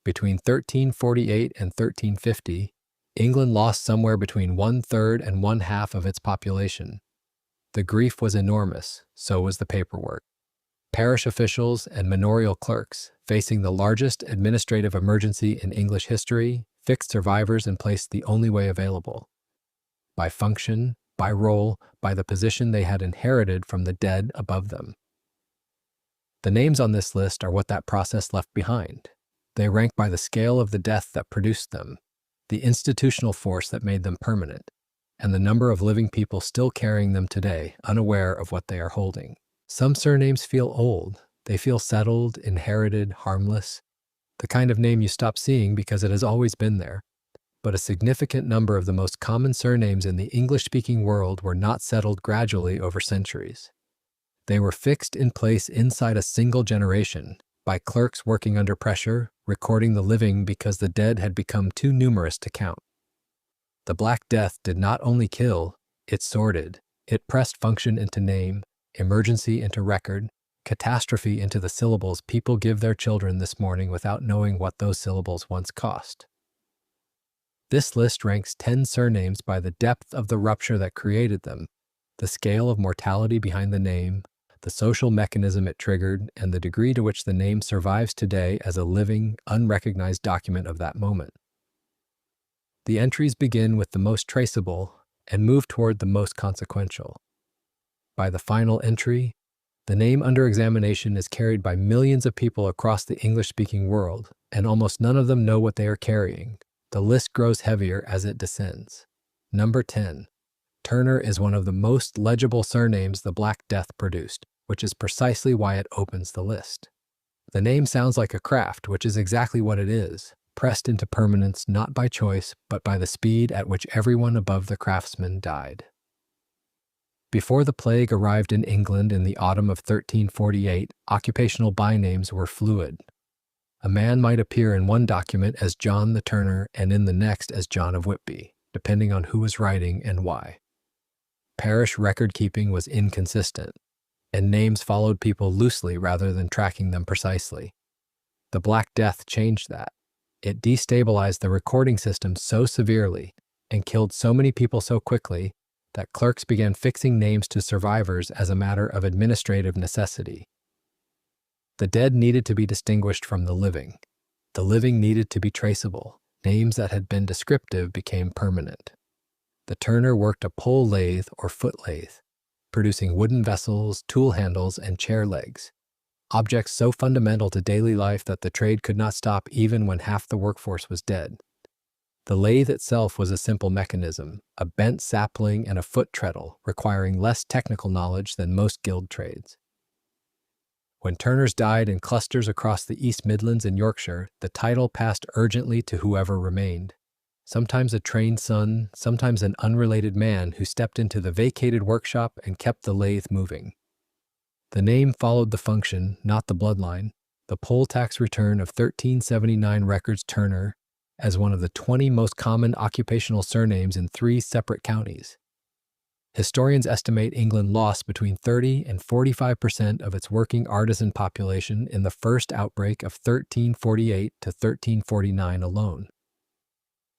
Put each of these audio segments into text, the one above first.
Between 1348 and 1350, England lost somewhere between 1/3 and 1/2 of its population. The grief was enormous, so was the paperwork. Parish officials and manorial clerks, facing the largest administrative emergency in English history, fixed survivors and placed the only way available: by function, by role, by the position they had inherited from the dead above them. The names on this list are what that process left behind. They rank by the scale of the death that produced them, the institutional force that made them permanent, and the number of living people still carrying them today, unaware of what they are holding. Some surnames feel old. They feel settled, inherited, harmless, the kind of name you stop seeing because it has always been there. But a significant number of the most common surnames in the English-speaking world were not settled gradually over centuries. They were fixed in place inside a single generation, by clerks working under pressure, recording the living because the dead had become too numerous to count. The Black Death did not only kill, it sorted. It pressed function into name, emergency into record, catastrophe into the syllables people give their children this morning without knowing what those syllables once cost. This list ranks 10 surnames by the depth of the rupture that created them, the scale of mortality behind the name, the social mechanism it triggered, and the degree to which the name survives today as a living, unrecognized document of that moment. The entries begin with the most traceable and move toward the most consequential. By the final entry, the name under examination is carried by millions of people across the English-speaking world, and almost none of them know what they are carrying. The list grows heavier as it descends. Number 10. Turner is one of the most legible surnames the Black Death produced, which is precisely why it opens the list. The name sounds like a craft, which is exactly what it is, pressed into permanence not by choice, but by the speed at which everyone above the craftsmen died. Before the plague arrived in England in the autumn of 1348, occupational bynames were fluid. A man might appear in one document as John the Turner and in the next as John of Whitby, depending on who was writing and why. Parish record-keeping was inconsistent, and names followed people loosely rather than tracking them precisely. The Black Death changed that. It destabilized the recording system so severely and killed so many people so quickly that clerks began fixing names to survivors as a matter of administrative necessity. The dead needed to be distinguished from the living. The living needed to be traceable. Names that had been descriptive became permanent. The turner worked a pole lathe or foot lathe, producing wooden vessels, tool handles, and chair legs, objects so fundamental to daily life that the trade could not stop even when half the workforce was dead. The lathe itself was a simple mechanism, a bent sapling and a foot treadle, requiring less technical knowledge than most guild trades. When turners died in clusters across the East Midlands and Yorkshire, the title passed urgently to whoever remained. Sometimes a trained son, sometimes an unrelated man who stepped into the vacated workshop and kept the lathe moving. The name followed the function, not the bloodline. The poll tax return of 1379 records Turner as one of the 20 most common occupational surnames in 3 separate counties. Historians estimate England lost between 30 and 45% of its working artisan population in the first outbreak of 1348 to 1349 alone.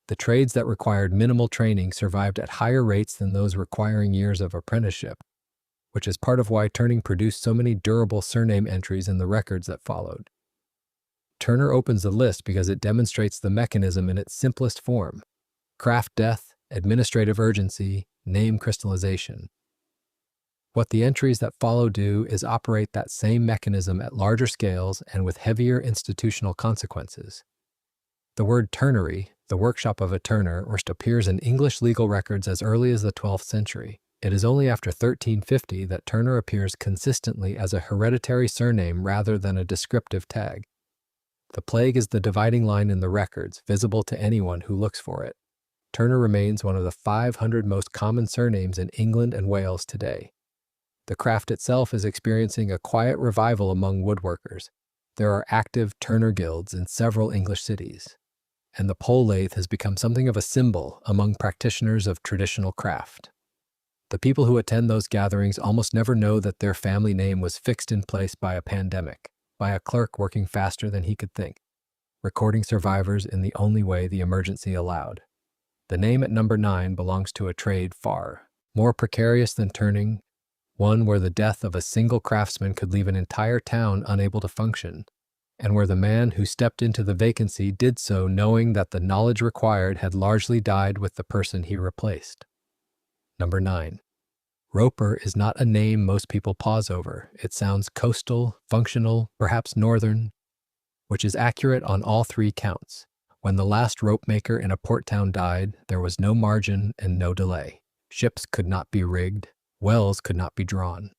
The trades that required minimal training survived at higher rates than those requiring years of apprenticeship, which is part of why turning produced so many durable surname entries in the records that followed. Turner opens the list because it demonstrates the mechanism in its simplest form: craft death, administrative urgency, name crystallization. What the entries that follow do is operate that same mechanism at larger scales and with heavier institutional consequences. The word turnery, the workshop of a turner, first appears in English legal records as early as the 12th century. It is only after 1350 that Turner appears consistently as a hereditary surname rather than a descriptive tag. The plague is the dividing line in the records, visible to anyone who looks for it. Turner remains one of the 500 most common surnames in England and Wales today. The craft itself is experiencing a quiet revival among woodworkers. There are active Turner guilds in several English cities, and the pole lathe has become something of a symbol among practitioners of traditional craft. The people who attend those gatherings almost never know that their family name was fixed in place by a pandemic, by a clerk working faster than he could think. recording survivors in the only way the emergency allowed. The name at number 9 belongs to a trade far more precarious than turning, one where the death of a single craftsman could leave an entire town unable to function, and where the man who stepped into the vacancy did so knowing that the knowledge required had largely died with the person he replaced. Number 9. Roper is not a name most people pause over. It sounds coastal, functional, perhaps northern, which is accurate on all 3 counts. When the last rope maker in a port town died, there was no margin and no delay. Ships could not be rigged, wells could not be drawn.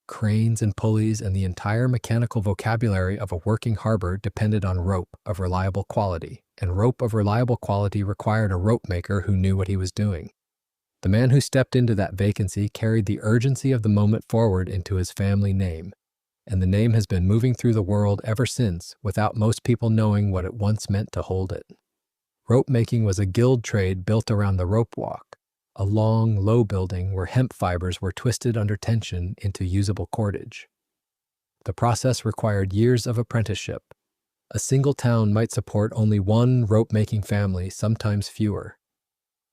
Cranes and pulleys and the entire mechanical vocabulary of a working harbor depended on rope of reliable quality, and rope of reliable quality required a rope maker who knew what he was doing. The man who stepped into that vacancy carried the urgency of the moment forward into his family name, and the name has been moving through the world ever since without most people knowing what it once meant to hold it. Rope making was a guild trade built around the rope walk, a long, low building where hemp fibers were twisted under tension into usable cordage. The process required years of apprenticeship. A single town might support only one rope-making family, sometimes fewer.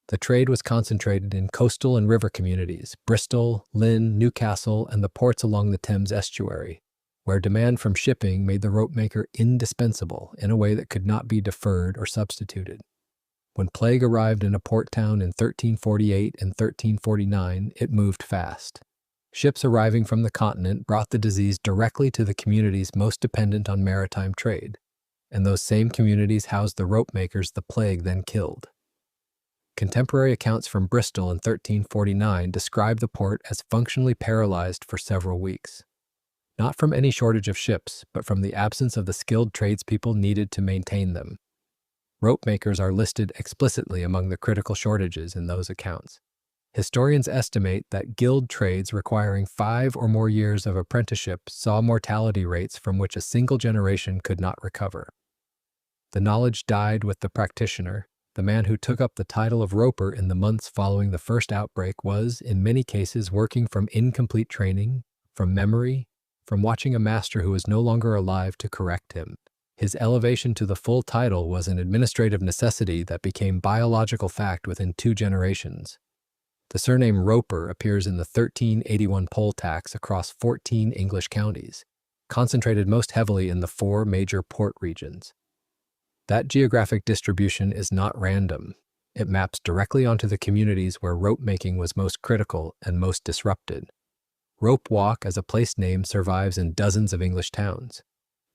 The trade was concentrated in coastal and river communities, Bristol, Lynn, Newcastle, and the ports along the Thames estuary, where demand from shipping made the rope-maker indispensable in a way that could not be deferred or substituted. When plague arrived in a port town in 1348 and 1349, it moved fast. Ships arriving from the continent brought the disease directly to the communities most dependent on maritime trade, and those same communities housed the rope makers the plague then killed. Contemporary accounts from Bristol in 1349 describe the port as functionally paralyzed for several weeks. Not from any shortage of ships, but from the absence of the skilled tradespeople needed to maintain them. Rope makers are listed explicitly among the critical shortages in those accounts. Historians estimate that guild trades requiring 5 or more years of apprenticeship saw mortality rates from which a single generation could not recover. The knowledge died with the practitioner. The man who took up the title of roper in the months following the first outbreak was, in many cases, working from incomplete training, from memory, from watching a master who was no longer alive to correct him. His elevation to the full title was an administrative necessity that became biological fact within 2 generations. The surname Roper appears in the 1381 poll tax across 14 English counties, concentrated most heavily in the 4 major port regions. That geographic distribution is not random. It maps directly onto the communities where rope making was most critical and most disrupted. Rope Walk as a place name survives in dozens of English towns.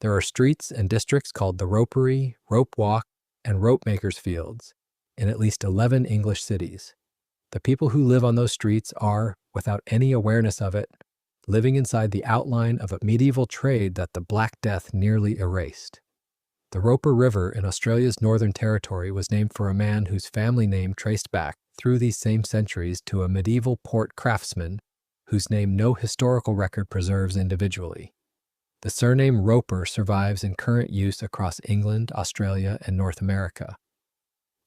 There are streets and districts called the Ropery, Rope Walk, and Rope Makers Fields in at least 11 English cities. The people who live on those streets are, without any awareness of it, living inside the outline of a medieval trade that the Black Death nearly erased. The Roper River in Australia's Northern Territory was named for a man whose family name traced back through these same centuries to a medieval port craftsman whose name no historical record preserves individually. The surname Roper survives in current use across England, Australia, and North America.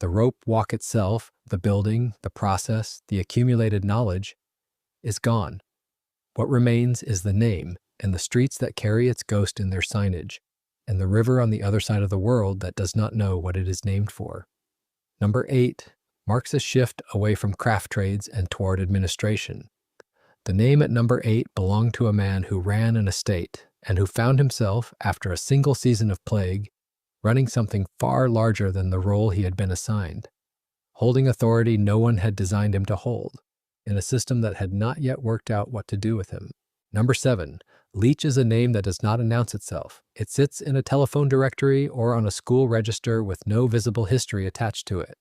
The rope walk itself, the building, the process, the accumulated knowledge, is gone. What remains is the name and the streets that carry its ghost in their signage, and the river on the other side of the world that does not know what it is named for. Number 8 marks a shift away from craft trades and toward administration. The name at number 8 belonged to a man who ran an estate and who found himself, after a single season of plague, running something far larger than the role he had been assigned, holding authority no one had designed him to hold, in a system that had not yet worked out what to do with him. Number 7, Leach is a name that does not announce itself. It sits in a telephone directory or on a school register with no visible history attached to it.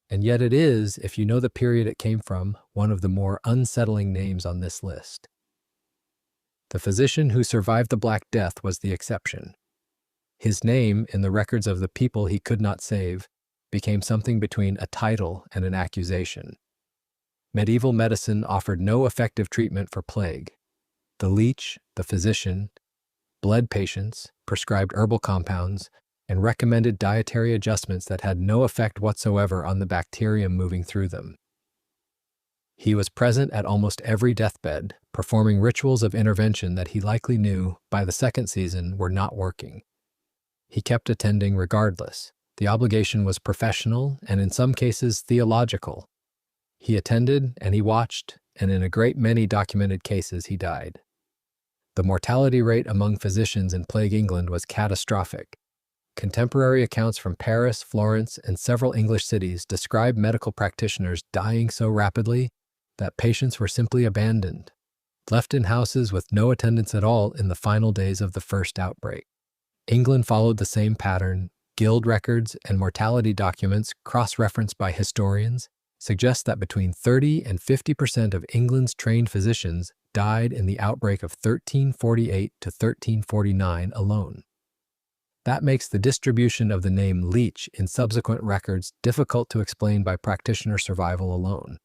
And yet it is, if you know the period it came from, one of the more unsettling names on this list. The physician who survived the Black Death was the exception. His name, in the records of the people he could not save, became something between a title and an accusation. Medieval medicine offered no effective treatment for plague. The leech, the physician, bled patients, prescribed herbal compounds, and recommended dietary adjustments that had no effect whatsoever on the bacterium moving through them. He was present at almost every deathbed, performing rituals of intervention that he likely knew, by the second season, were not working. He kept attending regardless. The obligation was professional and in some cases theological. He attended and he watched, and in a great many documented cases he died. The mortality rate among physicians in Plague England was catastrophic. Contemporary accounts from Paris, Florence, and several English cities describe medical practitioners dying so rapidly that patients were simply abandoned, left in houses with no attendance at all in the final days of the first outbreak. England followed the same pattern. Guild records and mortality documents, cross-referenced by historians, suggest that between 30 and 50% of England's trained physicians died in the outbreak of 1348 to 1349 alone. That makes the distribution of the name Leach in subsequent records difficult to explain by practitioner survival alone.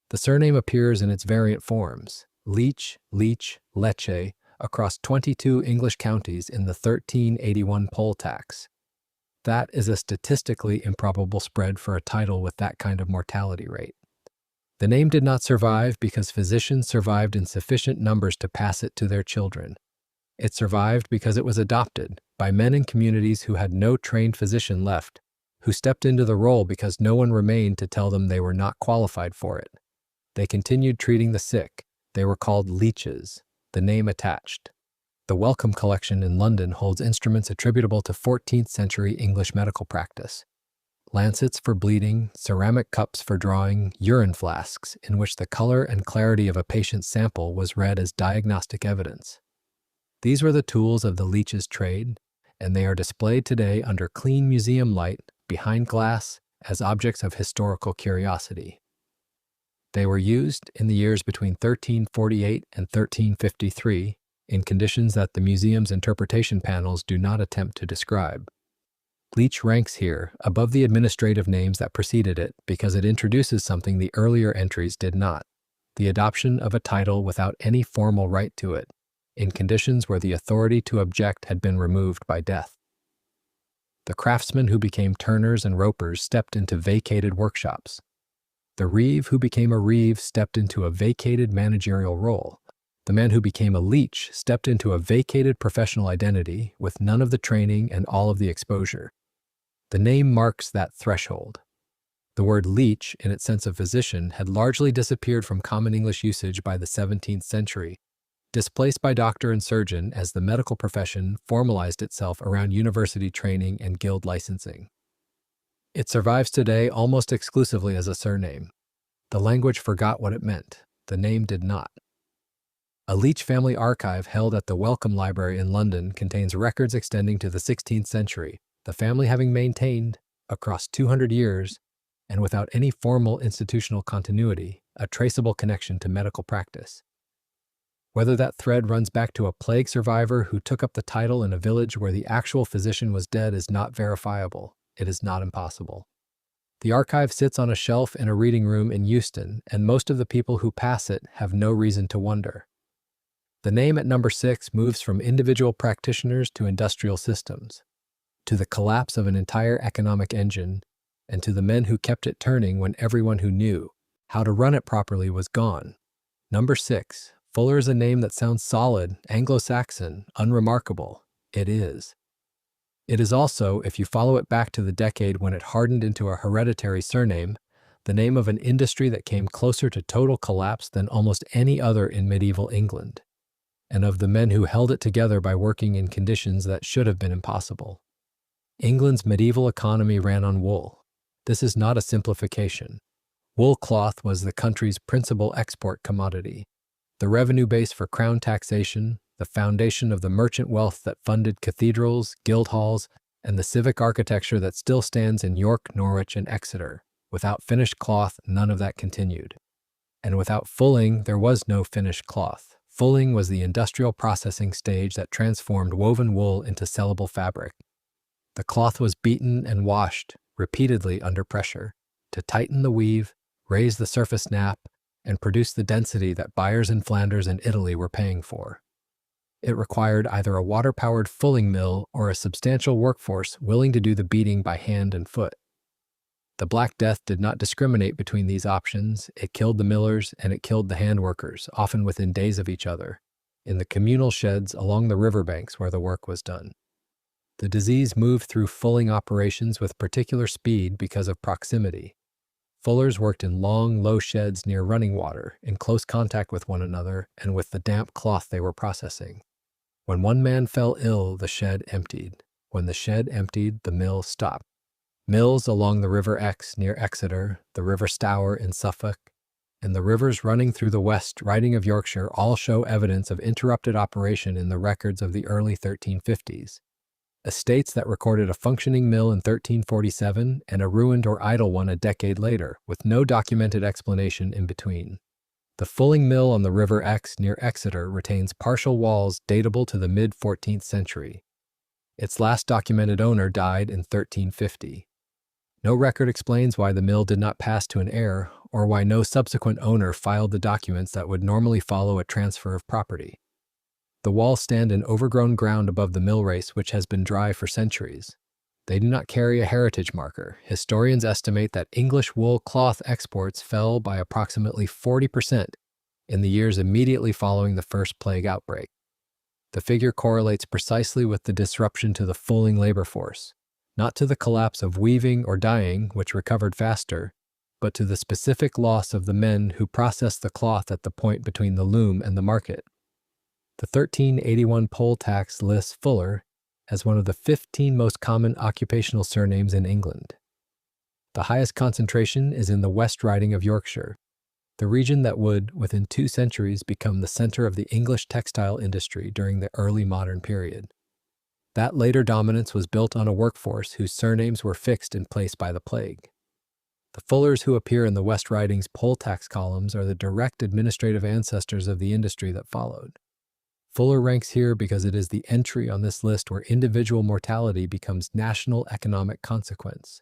The surname appears in its variant forms, Leach, Leach, Lecce, across 22 English counties in the 1381 poll tax. That is a statistically improbable spread for a title with that kind of mortality rate. The name did not survive because physicians survived in sufficient numbers to pass it to their children. It survived because it was adopted by men in communities who had no trained physician left, who stepped into the role because no one remained to tell them they were not qualified for it. They continued treating the sick. They were called leeches, the name attached. The Wellcome Collection in London holds instruments attributable to 14th century English medical practice. Lancets for bleeding, ceramic cups for drawing, urine flasks in which the color and clarity of a patient's sample was read as diagnostic evidence. These were the tools of the leech's trade, and they are displayed today under clean museum light behind glass as objects of historical curiosity. They were used in the years between 1348 and 1353 in conditions that the museum's interpretation panels do not attempt to describe. Leach ranks here above the administrative names that preceded it because it introduces something the earlier entries did not, the adoption of a title without any formal right to it, in conditions where the authority to object had been removed by death. The craftsmen who became turners and ropers stepped into vacated workshops. The reeve who became a reeve stepped into a vacated managerial role. The man who became a leech stepped into a vacated professional identity with none of the training and all of the exposure. The name marks that threshold. The word leech, in its sense of physician, had largely disappeared from common English usage by the 17th century, displaced by doctor and surgeon as the medical profession formalized itself around university training and guild licensing. It survives today almost exclusively as a surname. The language forgot what it meant. The name did not. A Leach family archive held at the Wellcome Library in London contains records extending to the 16th century, the family having maintained, across 200 years, and without any formal institutional continuity, a traceable connection to medical practice. Whether that thread runs back to a plague survivor who took up the title in a village where the actual physician was dead is not verifiable. It is not impossible. The archive sits on a shelf in a reading room in Euston, and most of the people who pass it have no reason to wonder. The name at number 6 moves from individual practitioners to industrial systems, to the collapse of an entire economic engine, and to the men who kept it turning when everyone who knew how to run it properly was gone. Number 6. Fuller is a name that sounds solid, Anglo-Saxon, unremarkable. It is. It is also, if you follow it back to the decade when it hardened into a hereditary surname, the name of an industry that came closer to total collapse than almost any other in medieval England, and of the men who held it together by working in conditions that should have been impossible. England's medieval economy ran on wool. This is not a simplification. Wool cloth was the country's principal export commodity, the revenue base for crown taxation, the foundation of the merchant wealth that funded cathedrals, guild halls, and the civic architecture that still stands in York, Norwich, and Exeter. Without finished cloth, none of that continued. And without fulling, there was no finished cloth. Fulling was the industrial processing stage that transformed woven wool into sellable fabric. The cloth was beaten and washed repeatedly under pressure to tighten the weave, raise the surface nap, and produce the density that buyers in Flanders and Italy were paying for. It required either a water-powered fulling mill or a substantial workforce willing to do the beating by hand and foot. The Black Death did not discriminate between these options. It killed the millers and it killed the hand workers, often within days of each other, in the communal sheds along the riverbanks where the work was done. The disease moved through fulling operations with particular speed because of proximity. Fullers worked in long, low sheds near running water, in close contact with one another and with the damp cloth they were processing. When one man fell ill, the shed emptied. When the shed emptied, the mill stopped. Mills along the River Exe near Exeter, the River Stour in Suffolk, and the rivers running through the West Riding of Yorkshire all show evidence of interrupted operation in the records of the early 1350s. Estates that recorded a functioning mill in 1347 and a ruined or idle one a decade later, with no documented explanation in between. The fulling mill on the River Exe near Exeter retains partial walls datable to the mid-14th century. Its last documented owner died in 1350. No record explains why the mill did not pass to an heir or why no subsequent owner filed the documents that would normally follow a transfer of property. The walls stand in overgrown ground above the mill race, which has been dry for centuries. They do not carry a heritage marker. Historians estimate that English wool cloth exports fell by approximately 40% in the years immediately following the first plague outbreak. The figure correlates precisely with the disruption to the fulling labor force, not to the collapse of weaving or dyeing, which recovered faster, but to the specific loss of the men who processed the cloth at the point between the loom and the market. The 1381 poll tax lists Fuller as one of the 15 most common occupational surnames in England. The highest concentration is in the West Riding of Yorkshire, the region that would, within 2 centuries, become the center of the English textile industry during the early modern period. That later dominance was built on a workforce whose surnames were fixed in place by the plague. The Fullers who appear in the West Riding's poll tax columns are the direct administrative ancestors of the industry that followed. Fuller ranks here because it is the entry on this list where individual mortality becomes national economic consequence.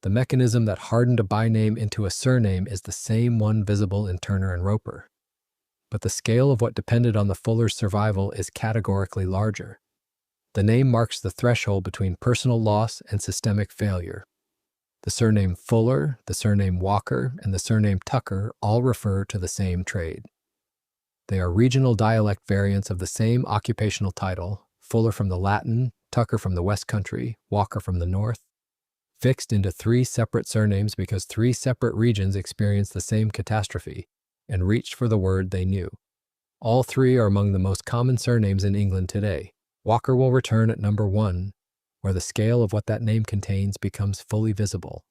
The mechanism that hardened a byname into a surname is the same one visible in Turner and Roper. But the scale of what depended on the Fuller's survival is categorically larger. The name marks the threshold between personal loss and systemic failure. The surname Fuller, the surname Walker, and the surname Tucker all refer to the same trade. They are regional dialect variants of the same occupational title, Fuller from the Latin, Tucker from the West Country, Walker from the North, fixed into 3 separate surnames because 3 separate regions experienced the same catastrophe and reached for the word they knew. All 3 are among the most common surnames in England today. Walker will return at number 1, where the scale of what that name contains becomes fully visible.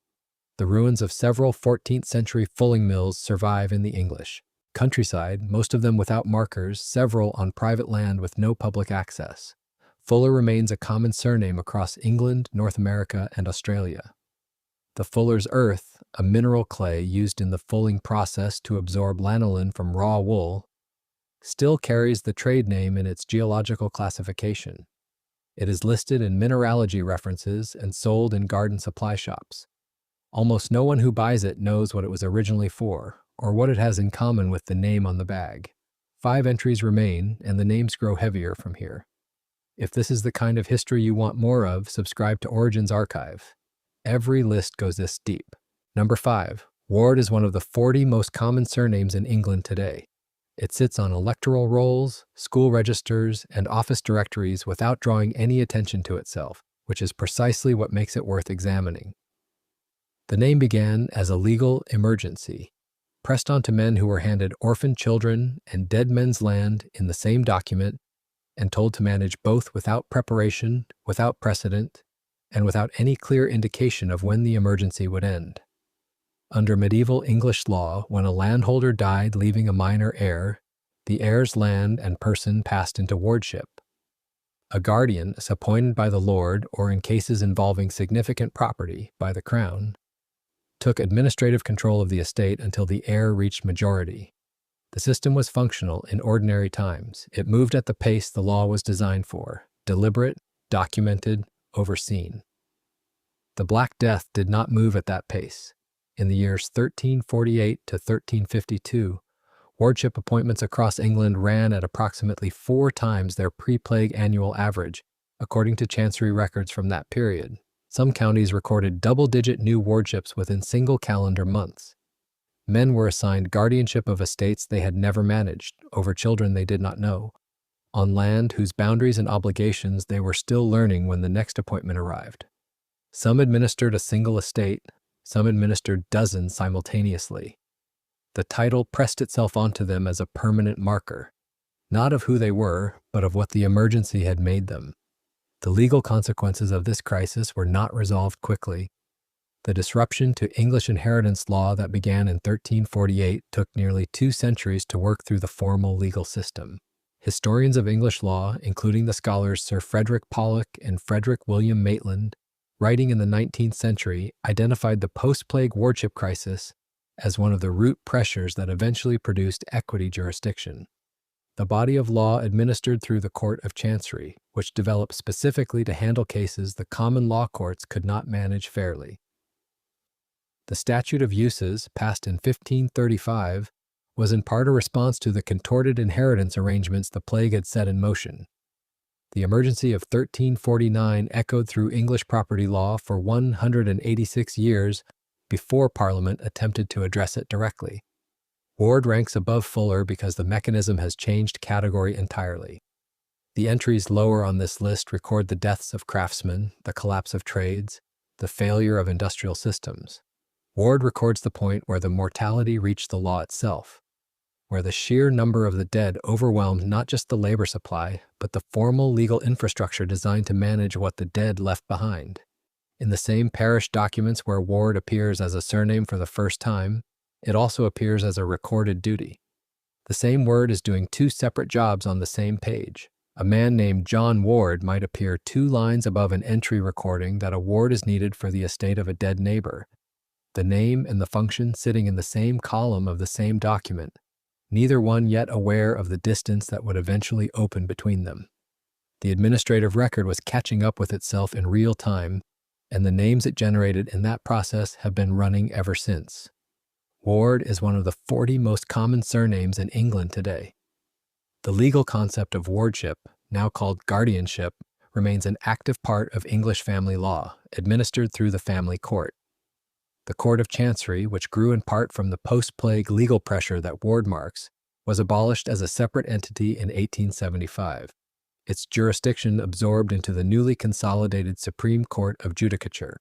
The ruins of several 14th century fulling mills survive in the English countryside, most of them without markers, several on private land with no public access. Fuller remains a common surname across England, North America, and Australia. The fuller's earth, a mineral clay used in the fulling process to absorb lanolin from raw wool, still carries the trade name in its geological classification. It is listed in mineralogy references and sold in garden supply shops. Almost no one who buys it knows what it was originally for, or what it has in common with the name on the bag. 5 entries remain, and the names grow heavier from here. If this is the kind of history you want more of, subscribe to Origins Archive. Every list goes this deep. Number 5. Ward is one of the 40 most common surnames in England today. It sits on electoral rolls, school registers, and office directories without drawing any attention to itself, which is precisely what makes it worth examining. The name began as a legal emergency, pressed onto men who were handed orphaned children and dead men's land in the same document and told to manage both without preparation, without precedent, and without any clear indication of when the emergency would end. Under medieval English law, when a landholder died leaving a minor heir, the heir's land and person passed into wardship. A guardian is appointed by the lord, or in cases involving significant property, by the crown, took administrative control of the estate until the heir reached majority. The system was functional in ordinary times. It moved at the pace the law was designed for, deliberate, documented, overseen. The Black Death did not move at that pace. In the years 1348 to 1352, wardship appointments across England ran at approximately 4 times their pre-plague annual average, according to chancery records from that period. Some counties recorded double-digit new wardships within single calendar months. Men were assigned guardianship of estates they had never managed, over children they did not know. on land whose boundaries and obligations they were still learning when the next appointment arrived. Some administered a single estate, some administered dozens simultaneously. The title pressed itself onto them as a permanent marker, not of who they were, but of what the emergency had made them. The legal consequences of this crisis were not resolved quickly. The disruption to English inheritance law that began in 1348 took nearly 2 centuries to work through the formal legal system. Historians of English law, including the scholars Sir Frederick Pollock and Frederick William Maitland, writing in the 19th century, identified the post-plague wardship crisis as one of the root pressures that eventually produced equity jurisdiction. The body of law administered through the Court of Chancery, which developed specifically to handle cases the common law courts could not manage fairly. The Statute of Uses, passed in 1535, was in part a response to the contorted inheritance arrangements the plague had set in motion. The emergency of 1349 echoed through English property law for 186 years before Parliament attempted to address it directly. Ward ranks above Fuller because the mechanism has changed category entirely. The entries lower on this list record the deaths of craftsmen, the collapse of trades, the failure of industrial systems. Ward records the point where the mortality reached the law itself, where the sheer number of the dead overwhelmed not just the labor supply, but the formal legal infrastructure designed to manage what the dead left behind. In the same parish documents where Ward appears as a surname for the first time, it also appears as a recorded duty. The same word is doing 2 separate jobs on the same page. A man named John Ward might appear 2 lines above an entry recording that a ward is needed for the estate of a dead neighbor. The name and the function sitting in the same column of the same document, neither one yet aware of the distance that would eventually open between them. The administrative record was catching up with itself in real time, and the names it generated in that process have been running ever since. Ward is one of the 40 most common surnames in England today. The legal concept of wardship, now called guardianship, remains an active part of English family law, administered through the family court. The Court of Chancery, which grew in part from the post-plague legal pressure that Ward marks, was abolished as a separate entity in 1875, its jurisdiction absorbed into the newly consolidated Supreme Court of Judicature.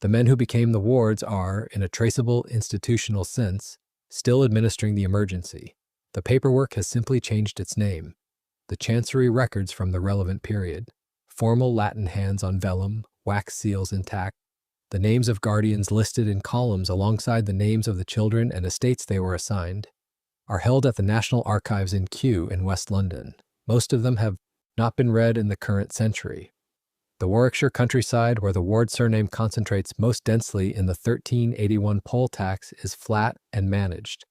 The men who became the wards are, in a traceable institutional sense, still administering the emergency. The paperwork has simply changed its name. The Chancery records from the relevant period, formal Latin hands on vellum, wax seals intact, the names of guardians listed in columns alongside the names of the children and estates they were assigned, are held at the National Archives in Kew in West London. Most of them have not been read in the current century. The Warwickshire countryside, where the Ward surname concentrates most densely in the 1381 poll tax, is flat and managed.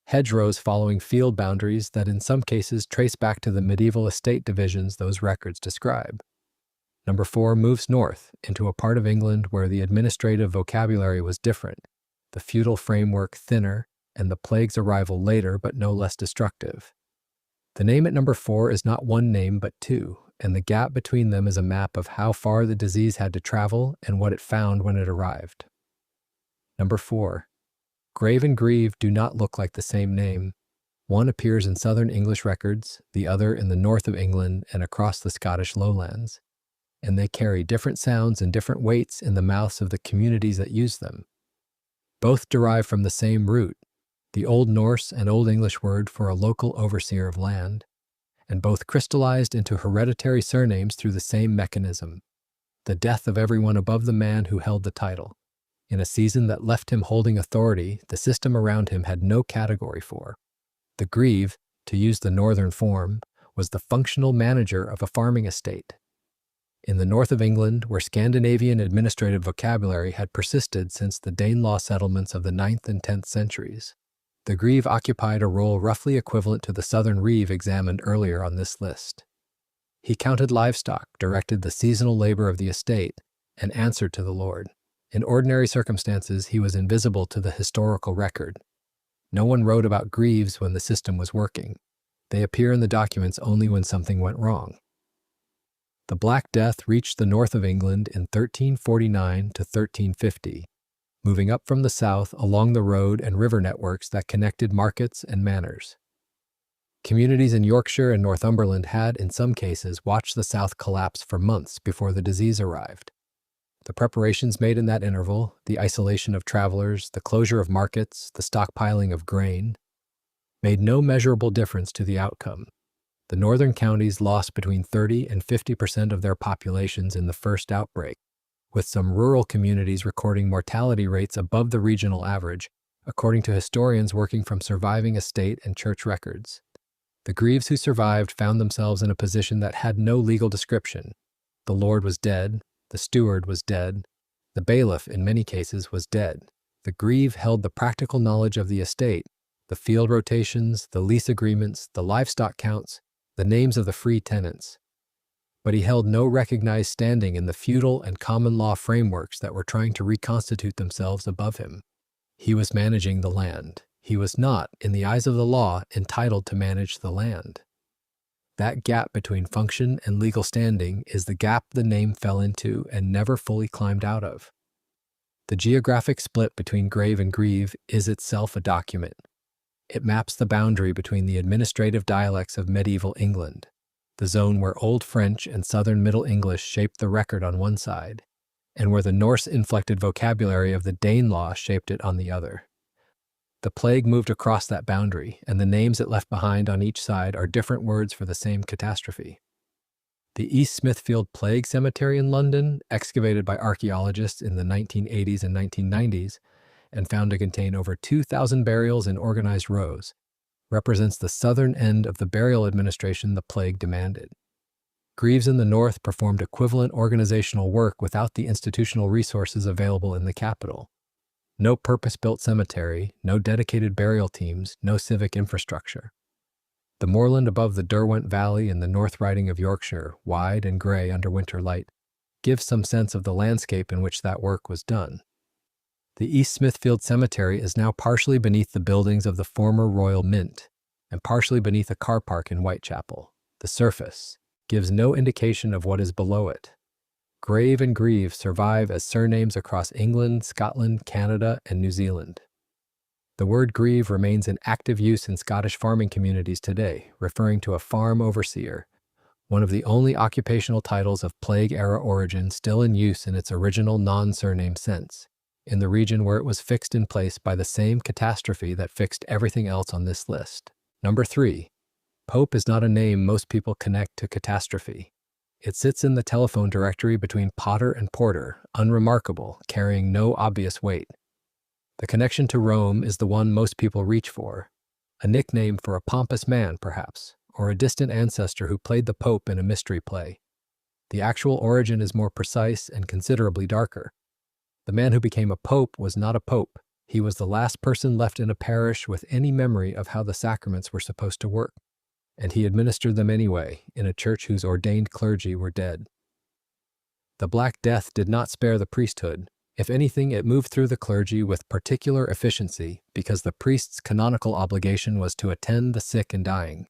Hedgerows following field boundaries that in some cases trace back to the medieval estate divisions those records describe. Number 4 moves north into a part of England where the administrative vocabulary was different, the feudal framework thinner, and the plague's arrival later but no less destructive. The name at number 4 is not one name but 2, and the gap between them is a map of how far the disease had to travel and what it found when it arrived. Number 4. Grave and Grieve do not look like the same name. One appears in southern English records, the other in the north of England and across the Scottish lowlands, and they carry different sounds and different weights in the mouths of the communities that use them. Both derive from the same root, the Old Norse and Old English word for a local overseer of land, and both crystallized into hereditary surnames through the same mechanism, the death of everyone above the man who held the title. In a season that left him holding authority, the system around him had no category for. The Grieve, to use the northern form, was the functional manager of a farming estate. In the north of England, where Scandinavian administrative vocabulary had persisted since the Danelaw settlements of the 9th and 10th centuries, the Grieve occupied a role roughly equivalent to the southern Reeve examined earlier on this list. He counted livestock, directed the seasonal labor of the estate, and answered to the Lord. In ordinary circumstances, he was invisible to the historical record. No one wrote about Grieves when the system was working. They appear in the documents only when something went wrong. The Black Death reached the north of England in 1349 to 1350, moving up from the south along the road and river networks that connected markets and manors. Communities in Yorkshire and Northumberland had, in some cases, watched the South collapse for months before the disease arrived. The preparations made in that interval, the isolation of travelers, the closure of markets, the stockpiling of grain, made no measurable difference to the outcome. The northern counties lost between 30 and 50% of their populations in the first outbreak, with some rural communities recording mortality rates above the regional average, according to historians working from surviving estate and church records. The Greaves who survived found themselves in a position that had no legal description. The lord was dead, the steward was dead, the bailiff, in many cases, was dead. The Grieve held the practical knowledge of the estate, the field rotations, the lease agreements, the livestock counts, the names of the free tenants. But he held no recognized standing in the feudal and common law frameworks that were trying to reconstitute themselves above him. He was managing the land. He was not, in the eyes of the law, entitled to manage the land. That gap between function and legal standing is the gap the name fell into and never fully climbed out of. The geographic split between grave and grieve is itself a document. It maps the boundary between the administrative dialects of medieval England, the zone where Old French and Southern Middle English shaped the record on one side, and where the Norse-inflected vocabulary of the Danelaw shaped it on the other. The plague moved across that boundary, and the names it left behind on each side are different words for the same catastrophe. The East Smithfield Plague Cemetery in London, excavated by archaeologists in the 1980s and 1990s, and found to contain over 2,000 burials in organized rows, represents the southern end of the burial administration the plague demanded. Greaves in the north performed equivalent organizational work without the institutional resources available in the capital. No purpose-built cemetery, no dedicated burial teams, no civic infrastructure. The moorland above the Derwent Valley in the North Riding of Yorkshire, wide and gray under winter light, gives some sense of the landscape in which that work was done. The East Smithfield Cemetery is now partially beneath the buildings of the former Royal Mint and partially beneath a car park in Whitechapel. The surface gives no indication of what is below it. Grave and Grieve survive as surnames across England, Scotland, Canada, and New Zealand. The word grieve remains in active use in Scottish farming communities today, referring to a farm overseer, one of the only occupational titles of plague-era origin still in use in its original non-surname sense, in the region where it was fixed in place by the same catastrophe that fixed everything else on this list. Number 3. Pope is not a name most people connect to catastrophe. It sits in the telephone directory between Potter and Porter, unremarkable, carrying no obvious weight. The connection to Rome is the one most people reach for, a nickname for a pompous man, perhaps, or a distant ancestor who played the Pope in a mystery play. The actual origin is more precise and considerably darker. The man who became a pope was not a pope. He was the last person left in a parish with any memory of how the sacraments were supposed to work, and he administered them anyway in a church whose ordained clergy were dead. The Black Death did not spare the priesthood. If anything, it moved through the clergy with particular efficiency because the priest's canonical obligation was to attend the sick and dying,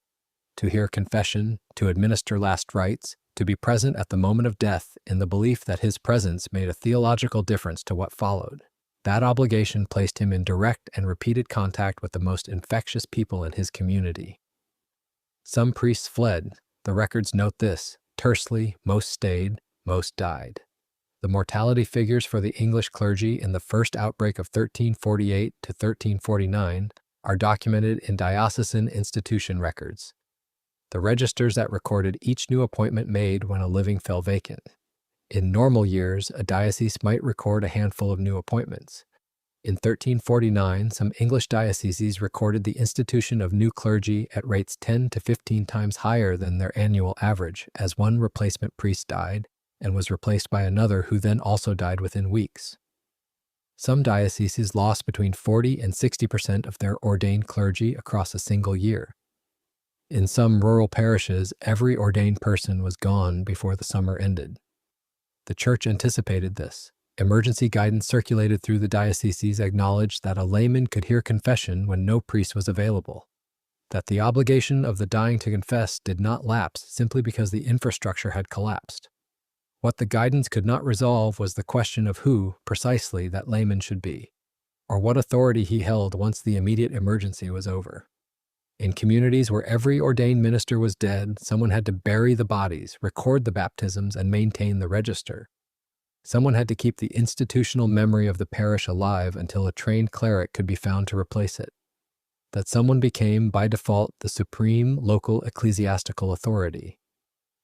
to hear confession, to administer last rites, to be present at the moment of death in the belief that his presence made a theological difference to what followed. That obligation placed him in direct and repeated contact with the most infectious people in his community. Some priests fled. The records note this: tersely, most stayed, most died. The mortality figures for the English clergy in the first outbreak of 1348 to 1349 are documented in diocesan institution records, the registers that recorded each new appointment made when a living fell vacant. In normal years, a diocese might record a handful of new appointments. In 1349, some English dioceses recorded the institution of new clergy at rates 10 to 15 times higher than their annual average, as one replacement priest died and was replaced by another who then also died within weeks. Some dioceses lost between 40 and 60% of their ordained clergy across a single year. In some rural parishes, every ordained person was gone before the summer ended. The church anticipated this. Emergency guidance circulated through the dioceses acknowledged that a layman could hear confession when no priest was available, that the obligation of the dying to confess did not lapse simply because the infrastructure had collapsed. What the guidance could not resolve was the question of who, precisely, that layman should be, or what authority he held once the immediate emergency was over. In communities where every ordained minister was dead, someone had to bury the bodies, record the baptisms, and maintain the register. Someone had to keep the institutional memory of the parish alive until a trained cleric could be found to replace it. That someone became, by default, the supreme local ecclesiastical authority.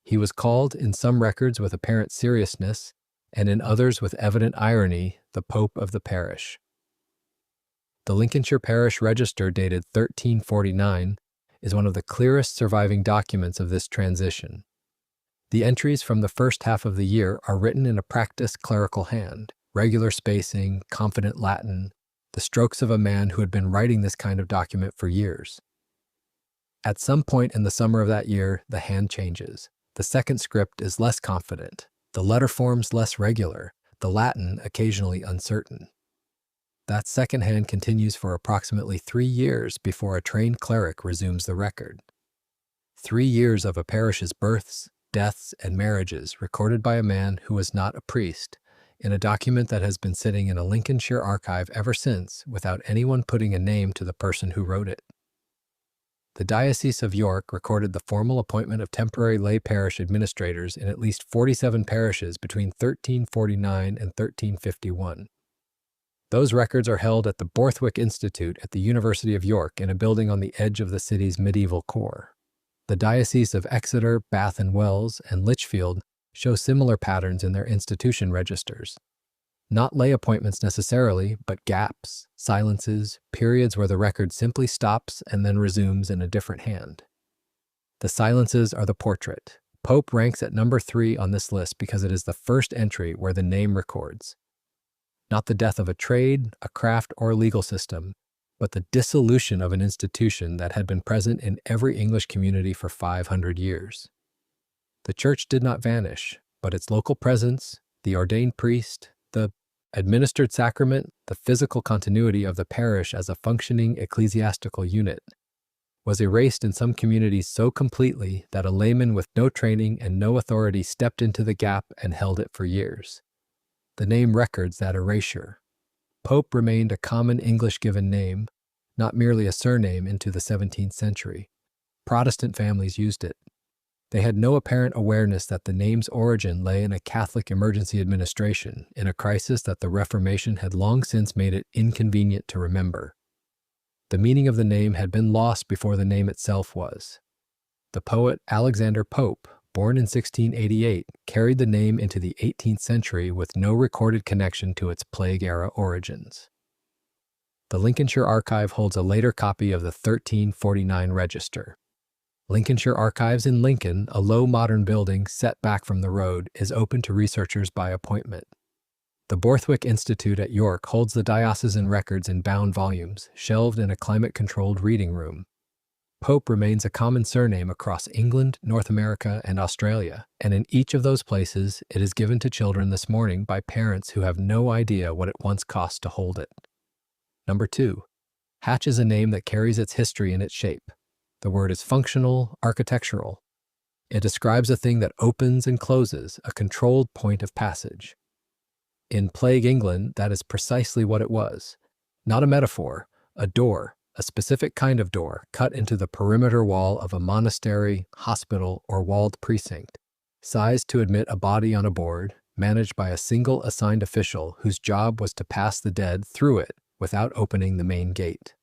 He was called, in some records with apparent seriousness, and in others with evident irony, the Pope of the parish. The Lincolnshire Parish Register, dated 1349, is one of the clearest surviving documents of this transition. The entries from the first half of the year are written in a practiced clerical hand, regular spacing, confident Latin, the strokes of a man who had been writing this kind of document for years. At some point in the summer of that year, the hand changes. The second script is less confident, the letter forms less regular, the Latin occasionally uncertain. That second hand continues for approximately 3 years before a trained cleric resumes the record. 3 years of a parish's births, deaths, and marriages recorded by a man who was not a priest, in a document that has been sitting in a Lincolnshire archive ever since without anyone putting a name to the person who wrote it. The Diocese of York recorded the formal appointment of temporary lay parish administrators in at least 47 parishes between 1349 and 1351. Those records are held at the Borthwick Institute at the University of York in a building on the edge of the city's medieval core. The Diocese of Exeter, Bath and Wells, and Lichfield show similar patterns in their institution registers. Not lay appointments necessarily, but gaps, silences, periods where the record simply stops and then resumes in a different hand. The silences are the portrait. Pope ranks at number 3 on this list because it is the first entry where the name records. Not the death of a trade, a craft, or a legal system, but the dissolution of an institution that had been present in every English community for 500 years. The church did not vanish, but its local presence, the ordained priest, the administered sacrament, the physical continuity of the parish as a functioning ecclesiastical unit, was erased in some communities so completely that a layman with no training and no authority stepped into the gap and held it for years. The name records that erasure. Pope remained a common English given name, not merely a surname into the 17th century. Protestant families used it. They had no apparent awareness that the name's origin lay in a Catholic emergency administration, in a crisis that the Reformation had long since made it inconvenient to remember. The meaning of the name had been lost before the name itself was. The poet Alexander Pope, born in 1688, carried the name into the 18th century with no recorded connection to its Plague-era origins. The Lincolnshire Archive holds a later copy of the 1349 register. Lincolnshire Archives in Lincoln, a low modern building set back from the road, is open to researchers by appointment. The Borthwick Institute at York holds the diocesan records in bound volumes, shelved in a climate-controlled reading room. Pope remains a common surname across England, North America, and Australia, and in each of those places it is given to children this morning by parents who have no idea what it once cost to hold it. Number 2. Hatch is a name that carries its history in its shape. The word is functional, architectural. It describes a thing that opens and closes, a controlled point of passage. In Plague England, that is precisely what it was. Not a metaphor, a door, a specific kind of door cut into the perimeter wall of a monastery, hospital, or walled precinct, sized to admit a body on a board, managed by a single assigned official whose job was to pass the dead through it without opening the main gate.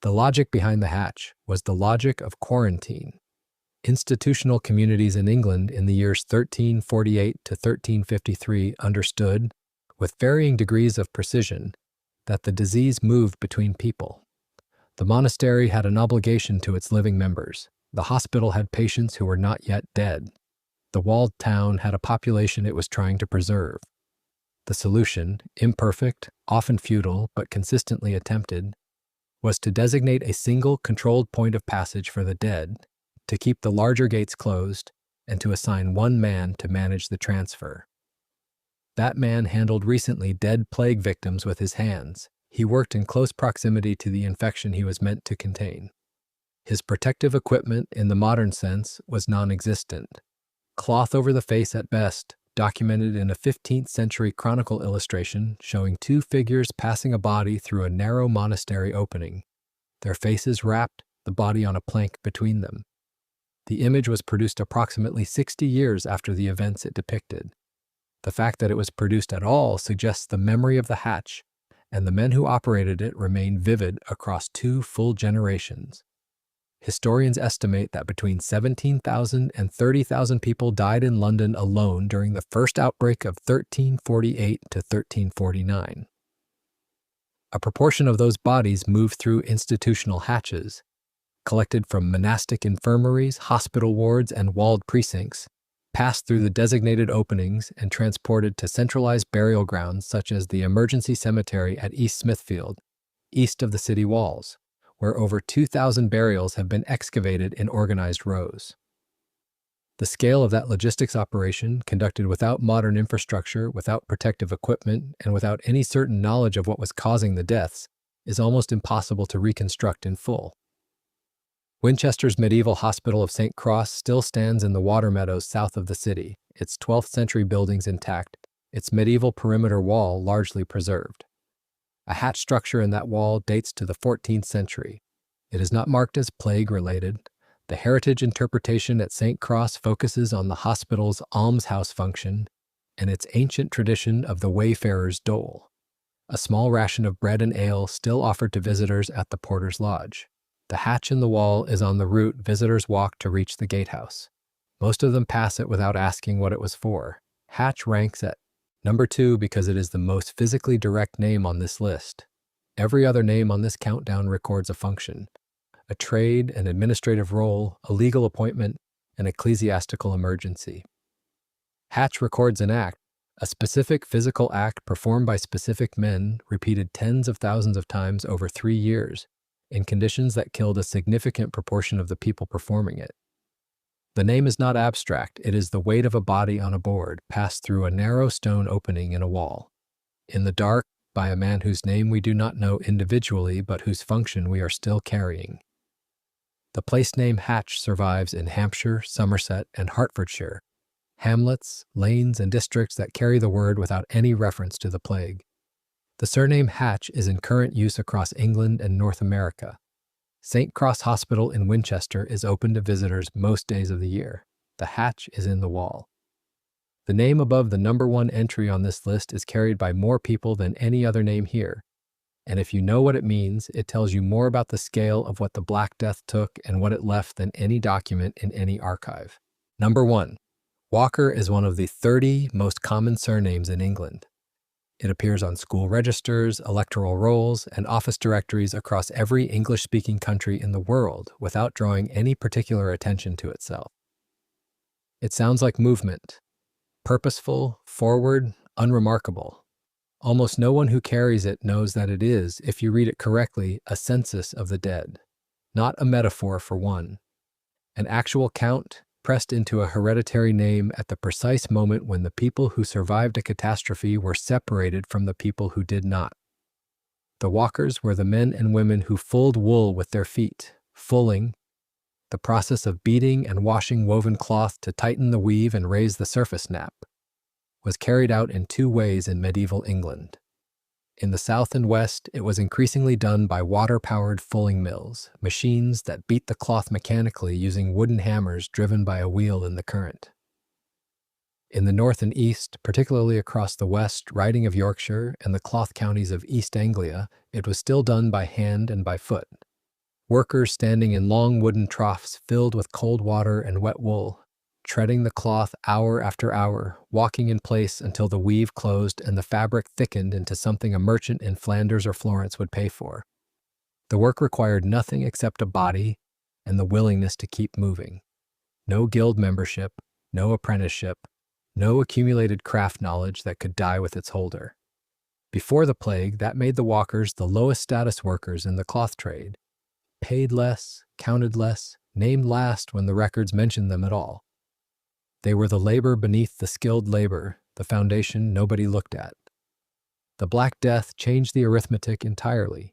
The logic behind the hatch was the logic of quarantine. Institutional communities in England in the years 1348 to 1353 understood, with varying degrees of precision, that the disease moved between people. The monastery had an obligation to its living members. The hospital had patients who were not yet dead. The walled town had a population it was trying to preserve. The solution, imperfect, often futile, but consistently attempted, was to designate a single controlled point of passage for the dead, to keep the larger gates closed, and to assign one man to manage the transfer. That man handled recently dead plague victims with his hands. He worked in close proximity to the infection he was meant to contain. His protective equipment, in the modern sense, was non-existent. Cloth over the face at best, documented in a 15th century chronicle illustration showing 2 figures passing a body through a narrow monastery opening, their faces wrapped, the body on a plank between them. The image was produced approximately 60 years after the events it depicted. The fact that it was produced at all suggests the memory of the hatch, and the men who operated it remain vivid across 2 full generations. Historians estimate that between 17,000 and 30,000 people died in London alone during the first outbreak of 1348 to 1349. A proportion of those bodies moved through institutional hatches, collected from monastic infirmaries, hospital wards, and walled precincts, passed through the designated openings and transported to centralized burial grounds such as the emergency cemetery at East Smithfield, east of the city walls, where over 2,000 burials have been excavated in organized rows. The scale of that logistics operation, conducted without modern infrastructure, without protective equipment, and without any certain knowledge of what was causing the deaths, is almost impossible to reconstruct in full. Winchester's medieval Hospital of St. Cross still stands in the water meadows south of the city, its 12th century buildings intact, its medieval perimeter wall largely preserved. A hatch structure in that wall dates to the 14th century. It is not marked as plague-related. The heritage interpretation at St. Cross focuses on the hospital's almshouse function and its ancient tradition of the wayfarer's dole, a small ration of bread and ale still offered to visitors at the porter's lodge. The hatch in the wall is on the route visitors walk to reach the gatehouse. Most of them pass it without asking what it was for. Hatch ranks at number 2 because it is the most physically direct name on this list. Every other name on this countdown records a function, a trade, an administrative role, a legal appointment, an ecclesiastical emergency. Hatch records an act, a specific physical act performed by specific men, repeated tens of thousands of times over 3 years, in conditions that killed a significant proportion of the people performing it. The name is not abstract, it is the weight of a body on a board passed through a narrow stone opening in a wall, in the dark, by a man whose name we do not know individually but whose function we are still carrying. The place name Hatch survives in Hampshire, Somerset, and Hertfordshire, hamlets, lanes, and districts that carry the word without any reference to the plague. The surname Hatch is in current use across England and North America. St. Cross Hospital in Winchester is open to visitors most days of the year. The hatch is in the wall. The name above the number 1 entry on this list is carried by more people than any other name here. And if you know what it means, it tells you more about the scale of what the Black Death took and what it left than any document in any archive. Number 1. Walker is one of the 30 most common surnames in England. It appears on school registers, electoral rolls, and office directories across every English-speaking country in the world without drawing any particular attention to itself. It sounds like movement. Purposeful, forward, unremarkable. Almost no one who carries it knows that it is, if you read it correctly, a census of the dead, not a metaphor for one. An actual count pressed into a hereditary name at the precise moment when the people who survived a catastrophe were separated from the people who did not. The walkers were the men and women who fulled wool with their feet. Fulling, the process of beating and washing woven cloth to tighten the weave and raise the surface nap, was carried out in 2 ways in medieval England. In the South and West, it was increasingly done by water-powered fulling mills, machines that beat the cloth mechanically using wooden hammers driven by a wheel in the current. In the North and East, particularly across the West Riding of Yorkshire and the cloth counties of East Anglia, it was still done by hand and by foot. Workers standing in long wooden troughs filled with cold water and wet wool, treading the cloth hour after hour, walking in place until the weave closed and the fabric thickened into something a merchant in Flanders or Florence would pay for. The work required nothing except a body and the willingness to keep moving. No guild membership, no apprenticeship, no accumulated craft knowledge that could die with its holder. Before the plague, that made the walkers the lowest status workers in the cloth trade, paid less, counted less, named last when the records mentioned them at all. They were the labor beneath the skilled labor, the foundation nobody looked at. The Black Death changed the arithmetic entirely.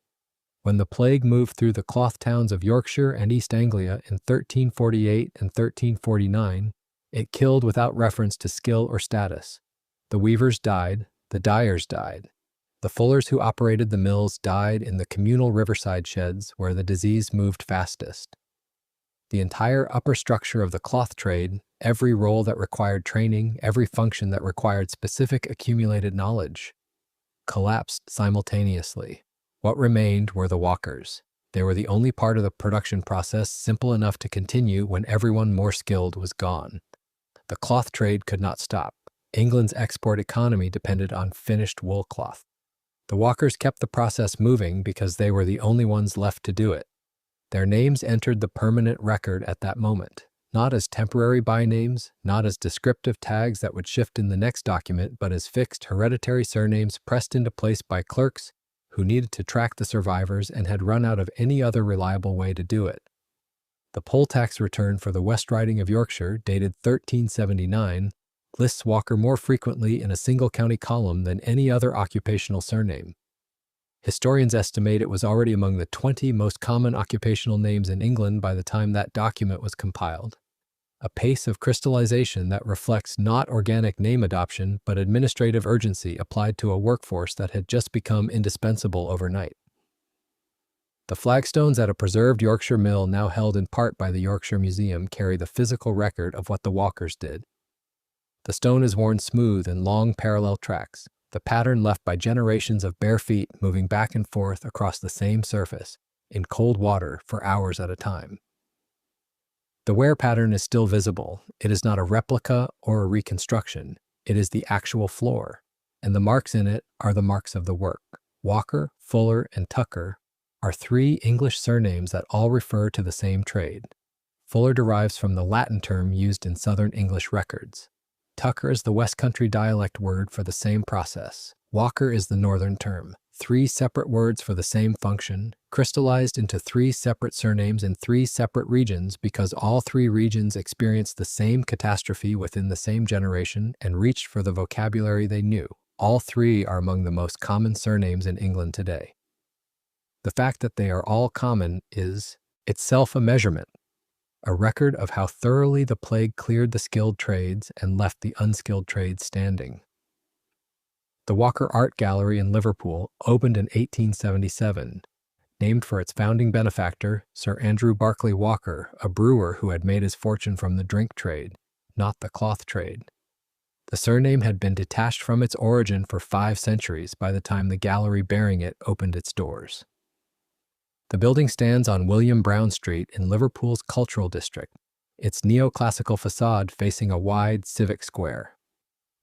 When the plague moved through the cloth towns of Yorkshire and East Anglia in 1348 and 1349, it killed without reference to skill or status. The weavers died, the dyers died. The fullers who operated the mills died in the communal riverside sheds where the disease moved fastest. The entire upper structure of the cloth trade, every role that required training, every function that required specific accumulated knowledge, collapsed simultaneously. What remained were the walkers. They were the only part of the production process simple enough to continue when everyone more skilled was gone. The cloth trade could not stop. England's export economy depended on finished wool cloth. The walkers kept the process moving because they were the only ones left to do it. Their names entered the permanent record at that moment, not as temporary bynames, not as descriptive tags that would shift in the next document, but as fixed hereditary surnames pressed into place by clerks who needed to track the survivors and had run out of any other reliable way to do it. The poll tax return for the West Riding of Yorkshire, dated 1379, lists Walker more frequently in a single county column than any other occupational surname. Historians estimate it was already among the 20 most common occupational names in England by the time that document was compiled. A pace of crystallization that reflects not organic name adoption but administrative urgency applied to a workforce that had just become indispensable overnight. The flagstones at a preserved Yorkshire mill now held in part by the Yorkshire Museum carry the physical record of what the walkers did. The stone is worn smooth in long parallel tracks, the pattern left by generations of bare feet moving back and forth across the same surface, in cold water for hours at a time. The wear pattern is still visible. It is not a replica or a reconstruction. It is the actual floor, and the marks in it are the marks of the work. Walker, Fuller, and Tucker are three English surnames that all refer to the same trade. Fuller derives from the Latin term used in Southern English records. Tucker is the West Country dialect word for the same process. Walker is the Northern term. Three separate words for the same function, crystallized into three separate surnames in three separate regions because all three regions experienced the same catastrophe within the same generation and reached for the vocabulary they knew. All three are among the most common surnames in England today. The fact that they are all common is itself a measurement, a record of how thoroughly the plague cleared the skilled trades and left the unskilled trades standing. The Walker Art Gallery in Liverpool opened in 1877, named for its founding benefactor, Sir Andrew Barclay Walker, a brewer who had made his fortune from the drink trade, not the cloth trade. The surname had been detached from its origin for 5 centuries by the time the gallery bearing it opened its doors. The building stands on William Brown Street in Liverpool's cultural district, its neoclassical facade facing a wide civic square.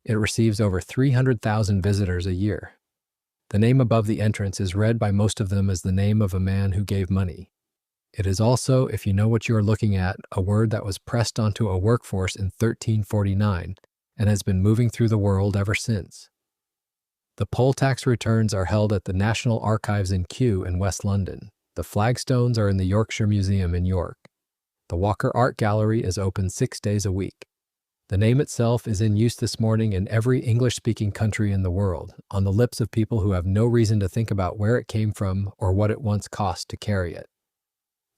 It receives over 300,000 visitors a year. The name above the entrance is read by most of them as the name of a man who gave money. It is also, if you know what you are looking at, a word that was pressed onto a workforce in 1349 and has been moving through the world ever since. The poll tax returns are held at the National Archives in Kew in West London. The flagstones are in the Yorkshire Museum in York. The Walker Art Gallery is open 6 days a week. The name itself is in use this morning in every English-speaking country in the world, on the lips of people who have no reason to think about where it came from or what it once cost to carry it.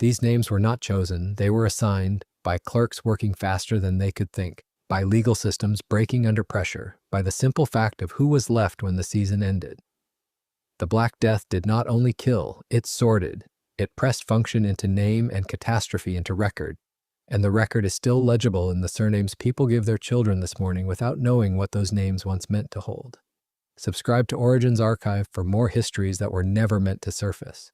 These names were not chosen, they were assigned by clerks working faster than they could think, by legal systems breaking under pressure, by the simple fact of who was left when the season ended. The Black Death did not only kill, it sorted. It pressed function into name and catastrophe into record. And the record is still legible in the surnames people give their children this morning without knowing what those names once meant to hold. Subscribe to Origins Archive for more histories that were never meant to surface.